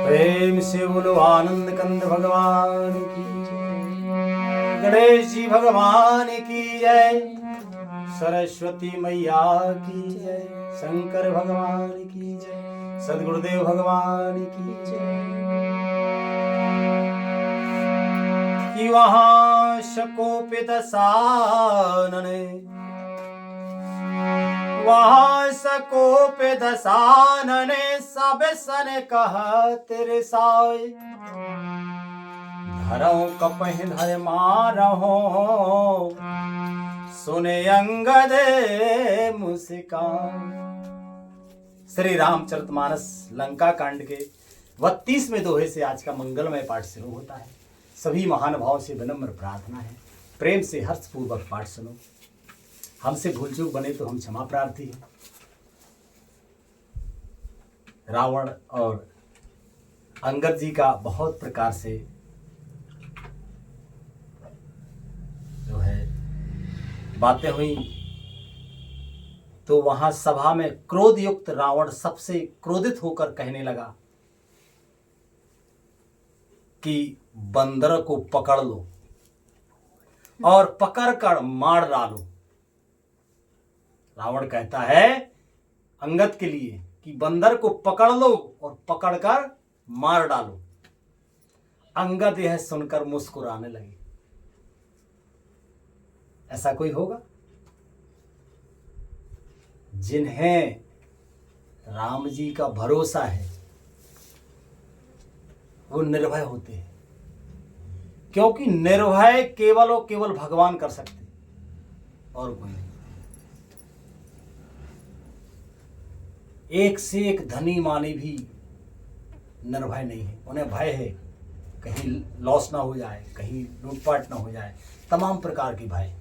प्रेम से बोलो आनंद कंद भगवान की जय, गणेश जी भगवान की जय, सरस्वती मैया की जय, शंकर भगवान की जय, सदगुरुदेव भगवान की जय। कि वहां शकोपित सानन, वहां सकोपित सानन, सब सन कह तेरे साय, धरऊं कपहि धर मारहूं, सुने अंगद मुस्कान। श्री रामचरितमानस लंका कांड के 32वें दोहे से आज का मंगलमय पाठ शुरू होता है। सभी महानुभावों से विनम्र प्रार्थना है, प्रेम से हर्षपूर्वक पाठ सुनो। हमसे भूल चूक बने तो हम क्षमा प्रार्थी हैं। रावण और अंगद जी का बहुत प्रकार से जो है बातें हुई, तो वहां सभा में क्रोध युक्त रावण सबसे क्रोधित होकर कहने लगा कि बंदर को पकड़ लो और पकड़कर मार डालो। रावण कहता है अंगद के लिए कि बंदर को पकड़ लो और पकड़कर मार डालो। अंगद यह सुनकर मुस्कुराने लगे। ऐसा कोई होगा? जिन्हें राम जी का भरोसा है वो निर्भय होते हैं, क्योंकि निर्भय केवल और केवल भगवान कर सकते और कोई नहीं। एक से एक धनी मानी भी निर्भय नहीं है, उन्हें भय है कहीं लॉस ना हो जाए, कहीं लूटपाट ना हो जाए, तमाम प्रकार की भय।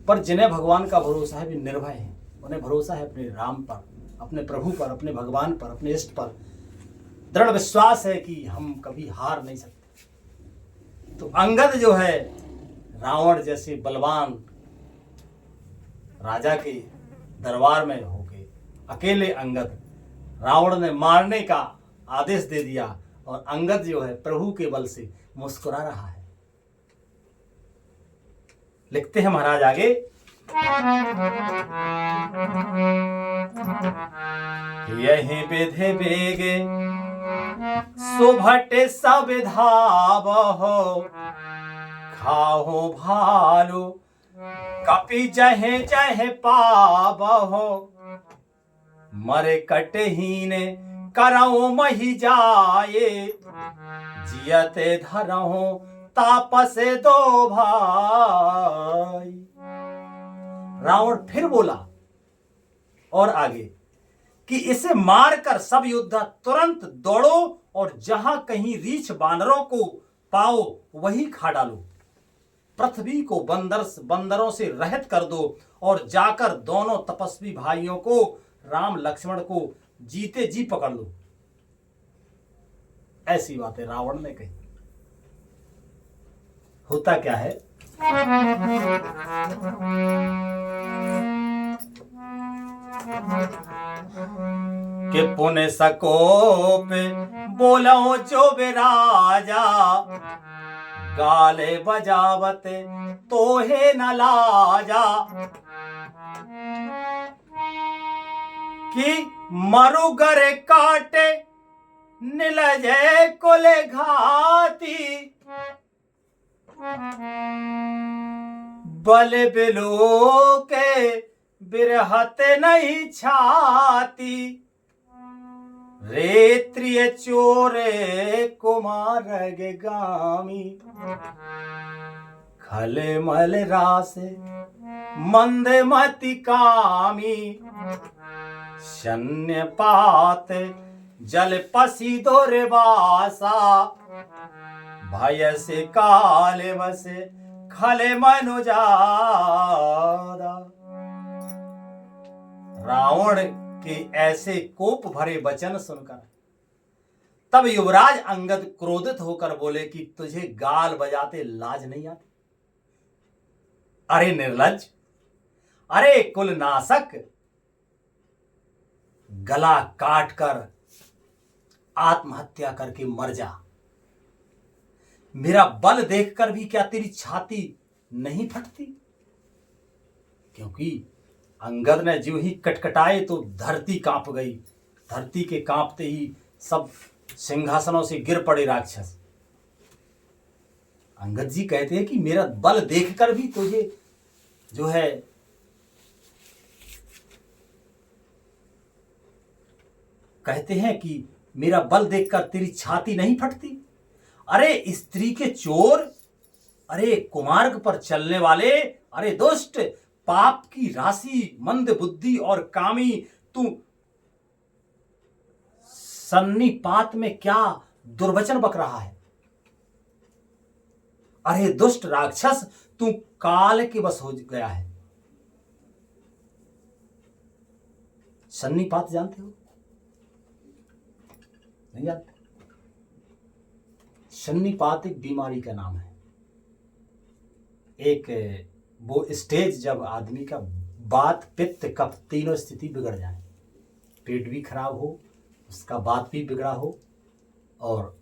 पर जिन्हें भगवान का भरोसा है वे निर्भय हैं, उन्हें भरोसा है अपने राम पर, अपने प्रभु पर, अपने भगवान पर, अपने इष्ट पर। दृढ़ विश्वास है कि हम कभी हार नहीं सकते। तो अंगद जो है रावण जैसे बलवान राजा के दरबार में होके अकेले अंगद, रावण ने मारने का आदेश दे दिया और अंगद जो है प्रभु के बल से मुस्कुरा रहा है। लिखते हैं महाराज आगे, यही विधि बेगे सुभटे सब धावहो, खाहो भालू कपि जहे जहे पावहो, मरे कटहीने करऊ मही जाए, जियते धरहु तापसे दो भाई। रावण फिर बोला और आगे कि इसे मारकर सब योद्धा तुरंत दौड़ो और जहां कहीं रीछ बानरों को पाओ वही खा डालो। पृथ्वी को बंदरों से रहित कर दो और जाकर दोनों तपस्वी भाइयों को, राम लक्ष्मण को जीते जी पकड़ लो। ऐसी बातें रावण ने कही। होता क्या है, कि पुण्य सकोप बोलो जो विराजा, गाले बजावते तोहे न लाजा, कि मरुगर काटे निलजे कुले घाती, बल बिलो के बिरहत नहीं छाती, रेत्रिय चोरे कुमार गामी, खले मल रासे मंद मति कामी, शन्य पात जल पसी दोरे बासा, भय से काले बसे खले मनुजादा। रावण के ऐसे कोप भरे वचन सुनकर तब युवराज अंगद क्रोधित होकर बोले कि तुझे गाल बजाते लाज नहीं आती? अरे निर्लज्ज, अरे कुलनाशक, गला काट कर आत्महत्या करके मर जा। मेरा बल देखकर भी क्या तेरी छाती नहीं फटती? क्योंकि अंगद ने जो ही कटकटाए तो धरती कांप गई। धरती के कांपते ही सब सिंहासनों से गिर पड़े राक्षस। अंगद जी कहते हैं कि मेरा बल देखकर भी तुझे जो है कहते हैं कि मेरा बल देखकर तेरी छाती नहीं फटती। अरे स्त्री के चोर, अरे कुमार्ग पर चलने वाले, अरे दुष्ट, पाप की राशि, मंद बुद्धि और कामी, तू सन्निपात में क्या दुर्वचन बक रहा है? अरे दुष्ट राक्षस, तू काल के बस हो गया है। सन्निपात जानते हो? नहीं जानते? सन्निपात एक बीमारी का नाम है। एक वो स्टेज जब आदमी का वात, पित्त, कफ तीनों स्थिति बिगड़ जाए, पेट भी खराब हो, उसका वात भी बिगड़ा हो और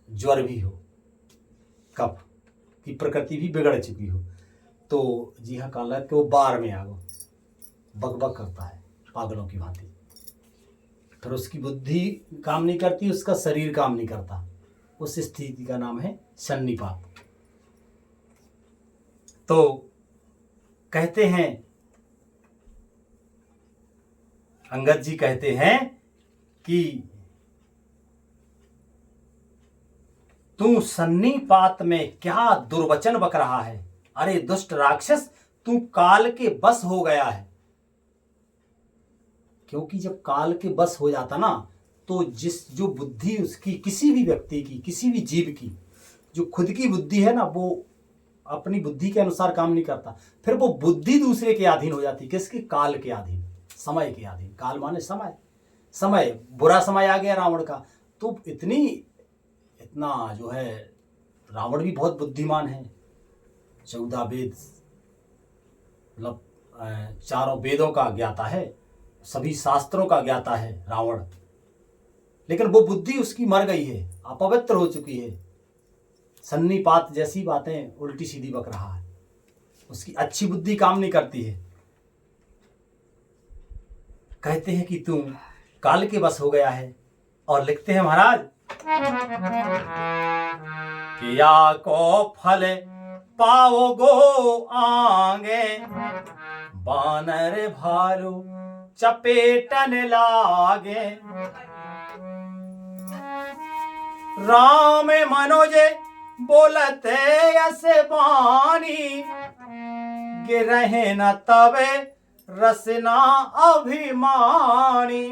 ज्वर भी हो, कफ की प्रकृति भी बिगड़ चुकी हो, तो जी हाँ काला कि वो बार में आ गो बकबक करता है पागलों की भांति। फिर उसकी बुद्धि काम नहीं करती, उसका शरीर काम नहीं करता। उस स्थिति का नाम है सन्निपात। तो कहते हैं, अंगद जी कहते हैं कि तू सन्निपात में क्या दुर्वचन बक रहा है? अरे दुष्ट राक्षस, तू काल के बस हो गया है। क्योंकि जब काल के बस हो जाता ना, तो जो बुद्धि उसकी, किसी भी व्यक्ति की, किसी भी जीव की, जो खुद की बुद्धि है ना, वो अपनी बुद्धि के अनुसार काम नहीं करता। फिर वो बुद्धि दूसरे के अधीन हो जाती। किसके? काल के अधीन, समय के अधीन। काल माने समय। समय, बुरा समय आ गया रावण का, तो इतना जो है, रावण भी बहुत बुद्धिमान है। 14 वेद, मतलब 4 वेदों का ज्ञाता है, सभी शास्त्रों का ज्ञाता है रावण। लेकिन वो बुद्धि उसकी मर गई है, अपवित्र हो चुकी है। सन्निपात जैसी बातें उल्टी सीधी बक रहा है, उसकी अच्छी बुद्धि काम नहीं करती है। कहते हैं कि तू काल के बस हो गया है। और लिखते हैं महाराज, किया को फल पाओगो आगे, बानर भालू चपेटन लागे। राम मनोज बोलते ऐसे बानी, गिरहे न तबे रसना अभिमानी।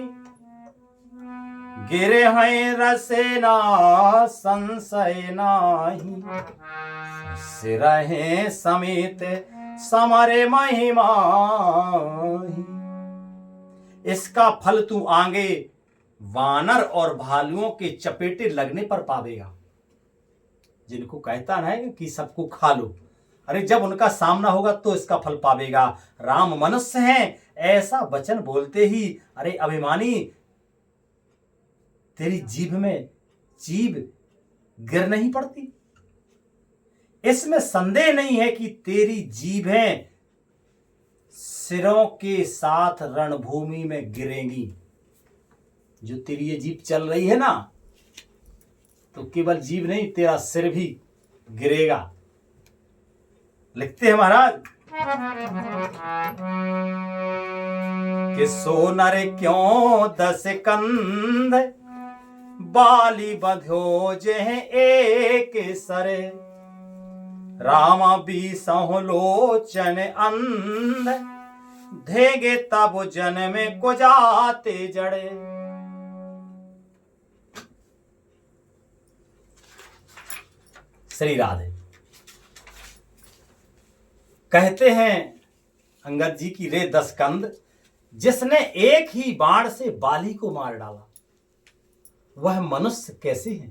गिरे हैं रसेना संशय नाही, सिरहे समेत समरे महिमा। इसका फल तू आगे वानर और भालुओं के चपेटे लगने पर पावेगा। जिनको कहता ना है कि सबको खा लो, अरे जब उनका सामना होगा तो इसका फल पावेगा। राम मनुष्य हैं ऐसा वचन बोलते ही, अरे अभिमानी, तेरी जीभ में जीभ गिर नहीं पड़ती? इसमें संदेह नहीं है कि तेरी जीभें सिरों के साथ रणभूमि में गिरेंगी। जो तेरी ये जीभ चल रही है ना, तो केवल जीभ नहीं, तेरा सिर भी गिरेगा। लिखते हैं महाराज कि सोनर क्यों 10 कंध, बाली बंध्यो जेह एक सरे। रामा 20 लोचन अंध, धेगे तब जन्म को जाते जड़े। श्री राधे। कहते हैं अंगद जी की रे 10 कंध, जिसने एक ही बाण से बाली को मार डाला, वह मनुष्य कैसे है?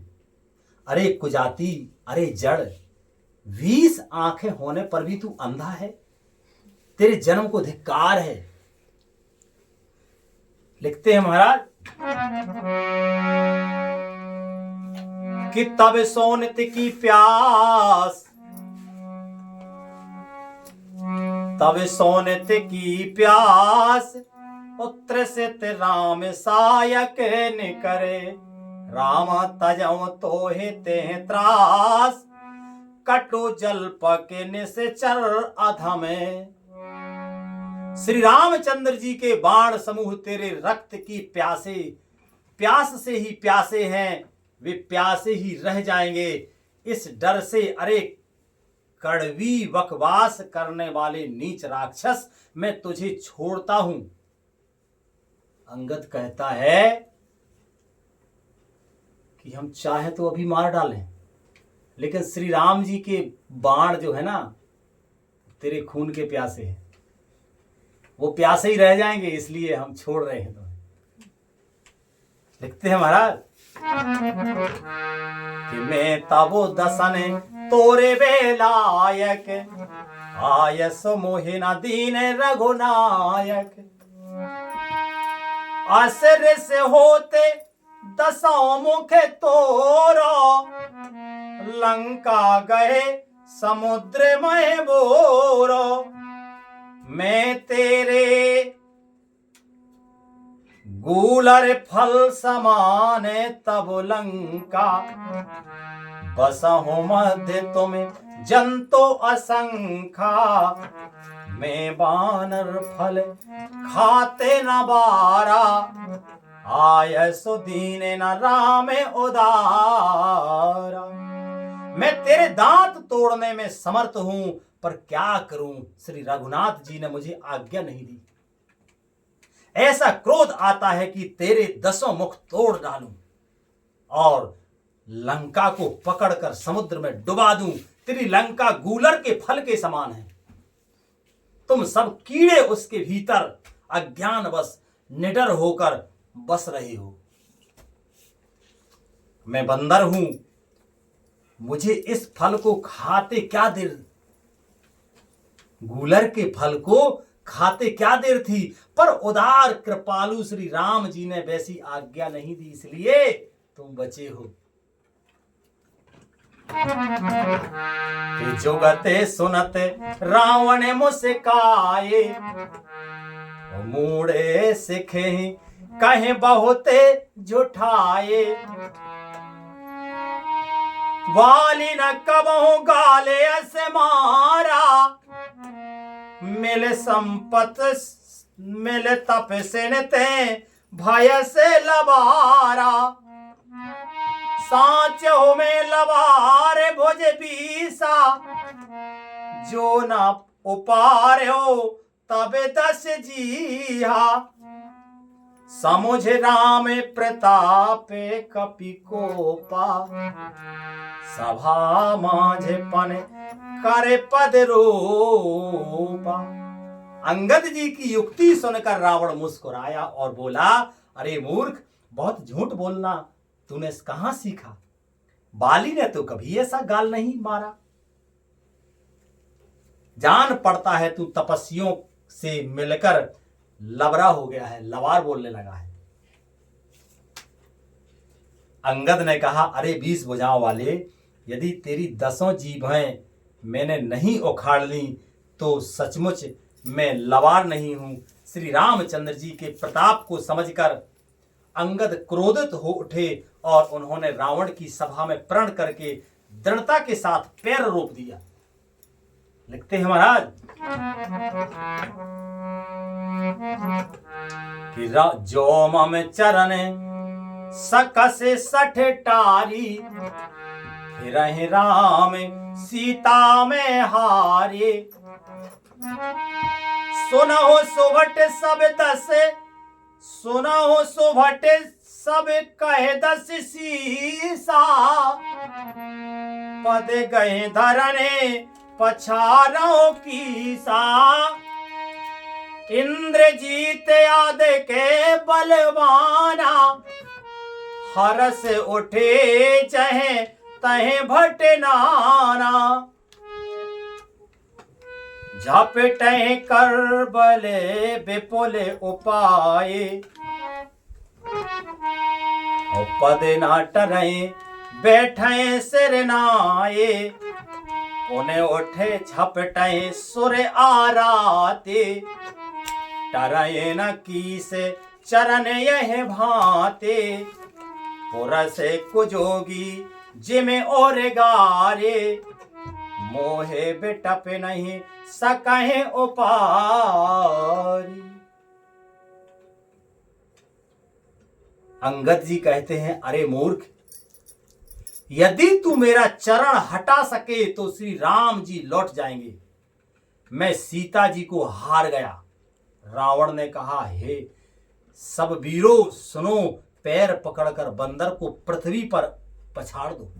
अरे कुजाती, अरे जड़, 20 आंखें होने पर भी तू अंधा है। तेरे जन्म को धिक्कार है। लिखते हैं महाराज कि तब सोनित की प्यास, तब सोनित की प्यास, उत्तरसित राम सायक निकरे, राम तजौ तोहि तेह त्रास, कटु जल्प के निश्चर अधमे। श्री रामचंद्र जी के बाण समूह तेरे रक्त की प्यासे, प्यास से ही प्यासे हैं, वे प्यासे ही रह जाएंगे। इस डर से अरे कड़वी बकवास करने वाले नीच राक्षस, मैं तुझे छोड़ता हूं। अंगद कहता है कि हम चाहे तो अभी मार डालें, लेकिन श्री राम जी के बाण जो है ना, तेरे खून के प्यासे हैं, वो प्यासे ही रह जाएंगे, इसलिए हम छोड़ रहे हैं तुम्हें। लिखते हैं महाराज कि मैं तबो दसन तोरे बेलायक, आयस मोहिना दीन रघुनायक, आश्चर्य से होते दसों मुख तोरो, लंका गए समुद्र में बोरो, मैं तेरे गूलर फल समान तब लंका, बसहु मध्य तुम्हें जंतो असंखा, मैं बानर फल खाते न बारा, आयसु दीन न राम उदारा। मैं तेरे दांत तोड़ने में समर्थ हूं, पर क्या करूं, श्री रघुनाथ जी ने मुझे आज्ञा नहीं दी। ऐसा क्रोध आता है कि तेरे दसों मुख तोड़ डालूं और लंका को पकड़कर समुद्र में डुबा दूं। तेरी लंका गूलर के फल के समान है, तुम सब कीड़े उसके भीतर अज्ञानवश निडर होकर बस रहे हो। मैं बंदर हूं, मुझे इस फल को खाते क्या देर, गूलर के फल को खाते क्या देर थी, पर उदार कृपालु श्री राम जी ने वैसी आज्ञा नहीं दी, इसलिए तुम बचे हो। कि जुगते सुनत रावण मुस्काए, मूड़े सिखे कहे बहुते झुठाए, वाली न कबहु गाले अस मारा, मिल संपत मिल तपसिन ते भय से लबारा, सांच हो में लबार भुज बीसा, जो न उपार हो तब दस जीहा, समुझ राम प्रताप कपि कोपा, सभा माझपन करे पद रूपा। अंगद जी की युक्ति सुनकर रावण मुस्कुराया और बोला, अरे मूर्ख, बहुत झूठ बोलना तूने कहां सीखा, बाली ने तो कभी ऐसा गाल नहीं मारा। जान पड़ता है तू तपस्वियों से मिलकर लबरा हो गया है, लवार बोलने लगा है। अंगद ने कहा, अरे 20 भुजाओं वाले, यदि तेरी 10 जीभें मैंने नहीं उखाड़ ली तो सचमुच मैं लवार नहीं हूं। श्री रामचंद्र जी के प्रताप को समझकर अंगद क्रोधित हो उठे और उन्होंने रावण की सभा में प्रण करके दृढ़ता के साथ पैर रोप दिया। लिखते हैं महाराज कि जो मम चरण सकस सठ टारी, फिरहि राम सीता में हारे, सुनहो सुभट सब दस, सुनहो सुभट सब कहे दस सीसा, पद गए धरने पछारों की सा, इंद्रजीत याद के बलवाना, हरस उठे चहे तहे भट नाना, झपटे कर बले विपुल उपाय, और पद ना टरे बैठे सिर नाये, उन्हें उठे झपटे सुर आराते, टरये न की से चरण यह भाते, पुरसे कुजोगी जिमे और गारे, मोहे बिटप नहीं सकहे उपारी। अंगद जी कहते हैं, अरे मूर्ख, यदि तू मेरा चरण हटा सके तो श्री राम जी लौट जाएंगे। मैं सीता जी को हार गया। रावण ने कहा, हे सब वीरों सुनो, पैर पकड़कर बंदर को पृथ्वी पर पछाड़ दो।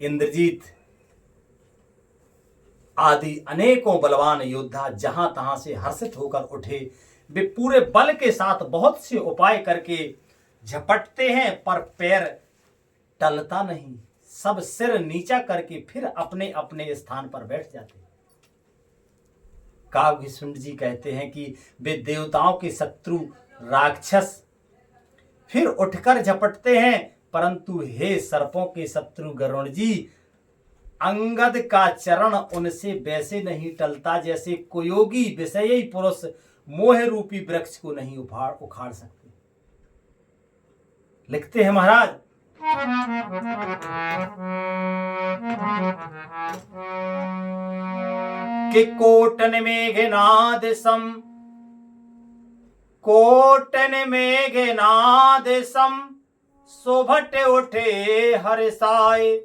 इंद्रजीत आदि अनेकों बलवान योद्धा जहां तहां से हर्षित होकर उठे। वे पूरे बल के साथ बहुत से उपाय करके झपटते हैं, पर पैर टलता नहीं। सब सिर नीचा करके फिर अपने अपने स्थान पर बैठ जाते। काव्यसुंड जी कहते हैं कि वे देवताओं के शत्रु राक्षस फिर उठकर झपटते हैं, परंतु हे सर्पों के शत्रु गरुण जी, अंगद का चरण उनसे वैसे नहीं टलता जैसे कुयोगी विषयी पुरुष मोह रूपी वृक्ष को नहीं उखाड़ सकते। लिखते हैं महाराज, कि कोटन मेघनाद सम, कोटन मेघनाद सम, सोभट उठे हर्षाए,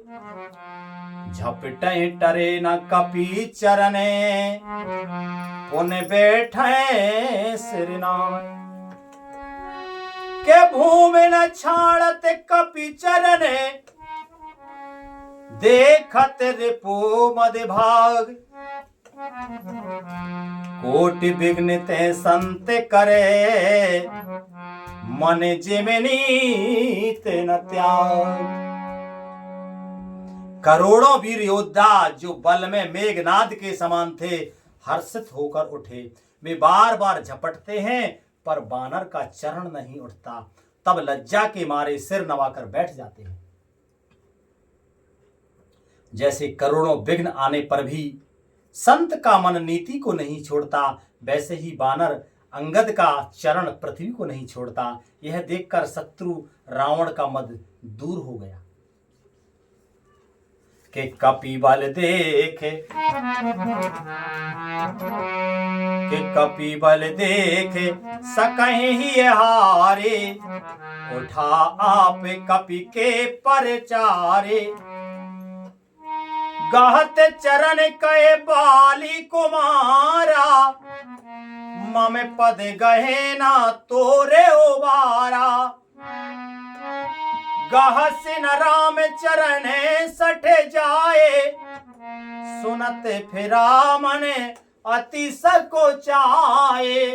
झपटे टरे न कपि चरने, पुन बैठे सिरनाय, के भूमि न छाड़त कपि चरने, देखत रिपु मद भाग, कोटि विघ्न ते संत करे, मन जिमनी ते न त्याग। करोड़ों वीर योद्धा जो बल में मेघनाद के समान थे हर्षित होकर उठे। वे बार बार झपटते हैं, पर बानर का चरण नहीं उठता। तब लज्जा के मारे सिर नवाकर बैठ जाते हैं। जैसे करोड़ों विघ्न आने पर भी संत का मन नीति को नहीं छोड़ता, वैसे ही बानर अंगद का चरण पृथ्वी को नहीं छोड़ता। यह देखकर शत्रु रावण का मद दूर हो गया। के कपि बल देखे, के कपि बल देखे सकहि ही हारे, उठा आप कपि के परचारे, गहत चरण कहे बाली कुमारा, मम पद गहे ना तोरे उबारा, गहसिन राम चरणे सठे जाए, सुनत फिरा मने अति सको चाए,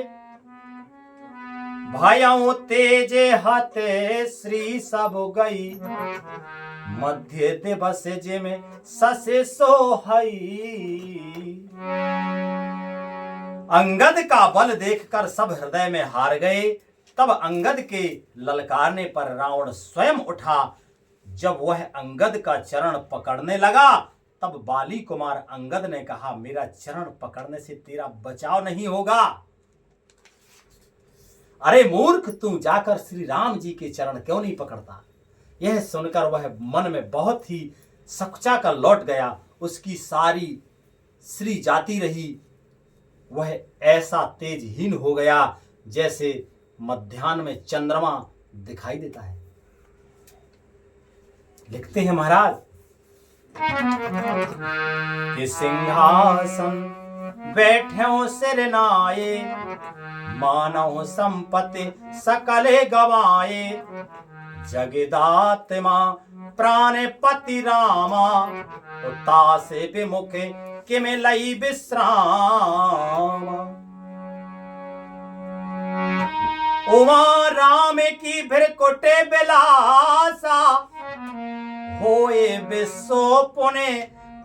भयउ तेजे हते श्री सब गई, मध्य दिवस जिमे ससे सोहई। अंगद का बल देखकर सब हृदय में हार गए। तब अंगद के ललकारने पर रावण स्वयं उठा। जब वह अंगद का चरण पकड़ने लगा, तब बाली कुमार अंगद ने कहा, मेरा चरण पकड़ने से तेरा बचाव नहीं होगा। अरे मूर्ख, तू जाकर श्री राम जी के चरण क्यों नहीं पकड़ता? यह सुनकर वह मन में बहुत ही सकुचा कर लौट गया। उसकी सारी श्री जाती रही। वह ऐसा तेजहीन हो गया जैसे मध्याह्न में चंद्रमा दिखाई देता है। लिखते हैं महाराज कि सिंहासन बैठ्यो सिर नाये, मानव संपत्ति सकले गवाए, जगदात्मा प्राण पति रामा, उतासे विमुखे किमे लई विश्राम। उमा राम की भृकुटे बिलासा, होए विश्व पुने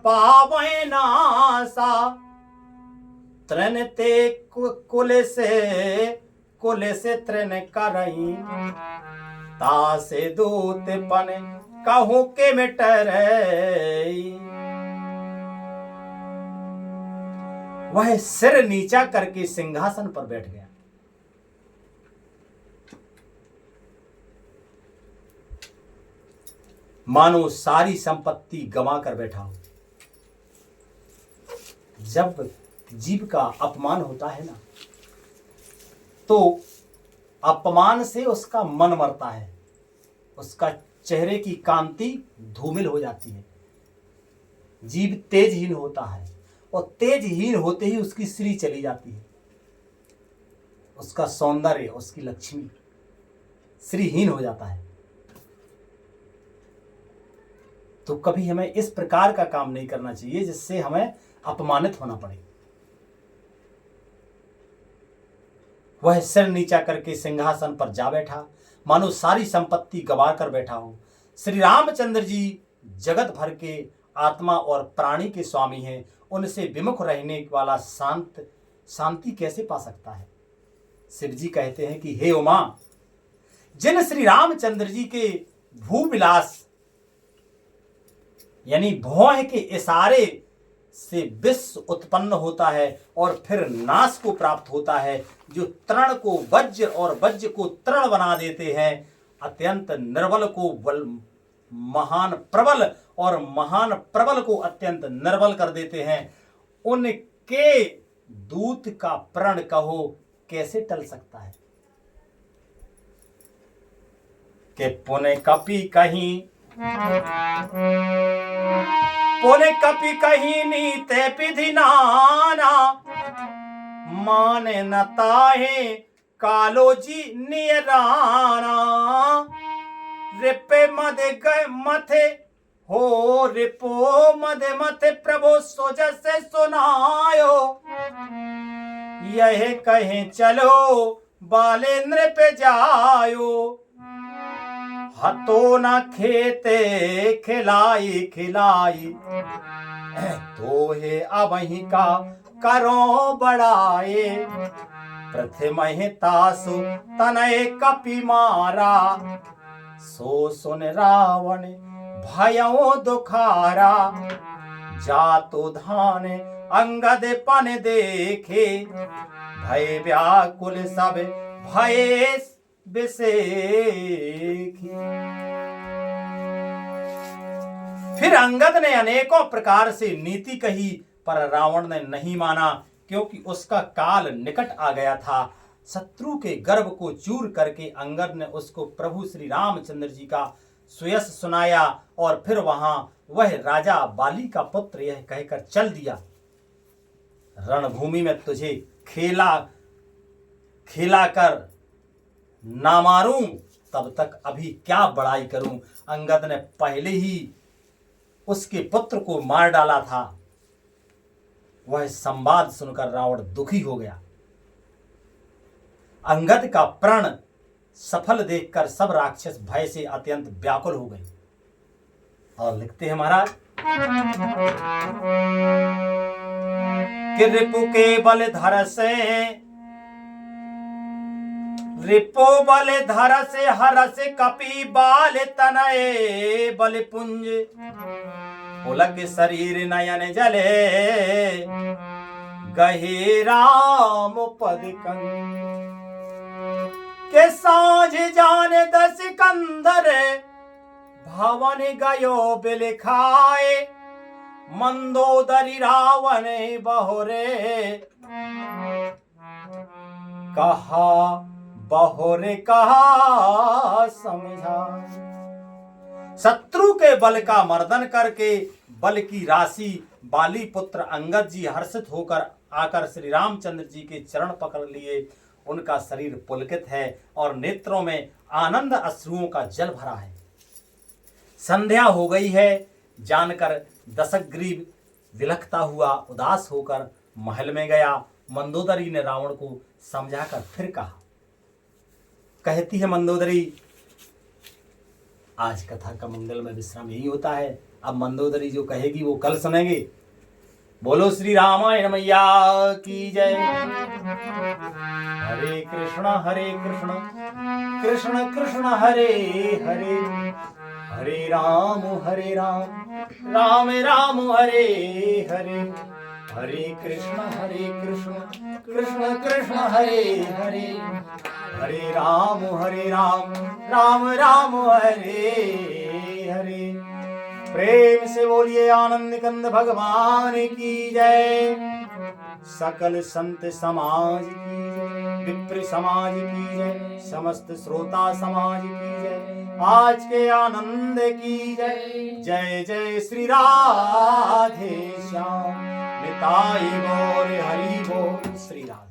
पावे नासा, तृण ते कुल से तृण करई, तासे दूत पन कहूं के मिटरे। वह सिर नीचा करके सिंहासन पर बैठ गया। मानो सारी संपत्ति गंवा कर बैठा हो। जब जीव का अपमान होता है ना, तो अपमान से उसका मन मरता है, उसका चेहरे की कांति धूमिल हो जाती है, जीव तेजहीन होता है, और तेजहीन होते ही उसकी श्री चली जाती है, उसका सौंदर्य, उसकी लक्ष्मी श्रीहीन हो जाता है। तो कभी हमें इस प्रकार का काम नहीं करना चाहिए जिससे हमें अपमानित होना पड़े। वह सिर नीचा करके सिंहासन पर जा बैठा, मानो सारी संपत्ति गंवा कर बैठा हो। श्री रामचंद्र जी जगत भर के आत्मा और प्राणी के स्वामी हैं, उनसे विमुख रहने वाला शांति कैसे पा सकता है। शिव जी कहते हैं कि हे उमा, जिन श्री रामचंद्र जी के भूविलास यानी भौह के इशारे से विश्व उत्पन्न होता है और फिर नाश को प्राप्त होता है, जो तृण को वज्र और वज्र को तृण बना देते हैं, अत्यंत निर्बल को महान प्रबल और महान प्रबल को अत्यंत निर्बल कर देते हैं, उनके दूत का प्रण कहो कैसे टल सकता है। कि पुण्य कपि कहीं पुण्य कपि कहीं नीते विधि नाना, माने न ताहे कालो जी नियराना। रिपे मदे गए मथे हो रिपो मदे मथे प्रभु सोजस से सुनायो। यह कहें चलो बालेंद्र पे जायो, हतो न खेते खिलाई खिलाई, तो हे अबही का करो बड़ाए। प्रथम तासु तनय कपि मारा, सो सुन रावण भयो दुखारा। जातो धान अंगद पन देखे, भय व्याकुल सब भय बिसेखी। फिर अंगद ने अनेकों प्रकार से नीति कही, पर रावण ने नहीं माना, क्योंकि उसका काल निकट आ गया था। शत्रु के गर्भ को चूर करके अंगद ने उसको प्रभु श्री रामचंद्र जी का सुयश सुनाया, और फिर वहां वह राजा बाली का पुत्र यह कहकर चल दिया, रणभूमि में तुझे खेला कर ना मारूं तब तक अभी क्या बड़ाई करूं। अंगद ने पहले ही उसके पुत्र को मार डाला था। वह संवाद सुनकर रावण दुखी हो गया। अंगद का प्रण सफल देखकर सब राक्षस भय से अत्यंत व्याकुल हो गए। और लिखते हैं महाराज कि रिपु के बल धर से रिपो बल धर से हरस कपि बाल तनये बल पुंज। पुलक शरीर नयन जले गहे राम पद कंज। के साँझ जाने दस कंधर भवन गयो बिल खाए। मंदोदरी रावण बहुरे कहा बहुरे कहा समझा। शत्रु के बल का मर्दन करके बल की राशि बाली पुत्र अंगद जी हर्षित होकर आकर श्री रामचंद्र जी के चरण पकड़ लिए। उनका शरीर पुलकित है और नेत्रों में आनंद अश्रुओं का जल भरा है। संध्या हो गई है जानकर दशग्रीव विलखता हुआ उदास होकर महल में गया। मंदोदरी ने रावण को समझाकर फिर कहा। कहती है मंदोदरी, आज कथा का मंगल में विश्राम यही होता है। अब मंदोदरी जो कहेगी वो कल सुनेंगे। बोलो श्री रामायण मैया की जय। हरे कृष्ण कृष्ण कृष्ण हरे हरे, हरे राम राम राम हरे हरे, हरे कृष्ण कृष्ण कृष्ण हरे हरे, हरे राम राम राम हरे हरे। प्रेम से बोलिए आनंद कंद भगवान की जय। सकल संत समाज की जय, विप्र समाज की जय, समस्त श्रोता समाज की जय, आज के आनंद की जय। जय जय श्री राधे श्याम, निताई गौर हरि बोल। श्री राधे।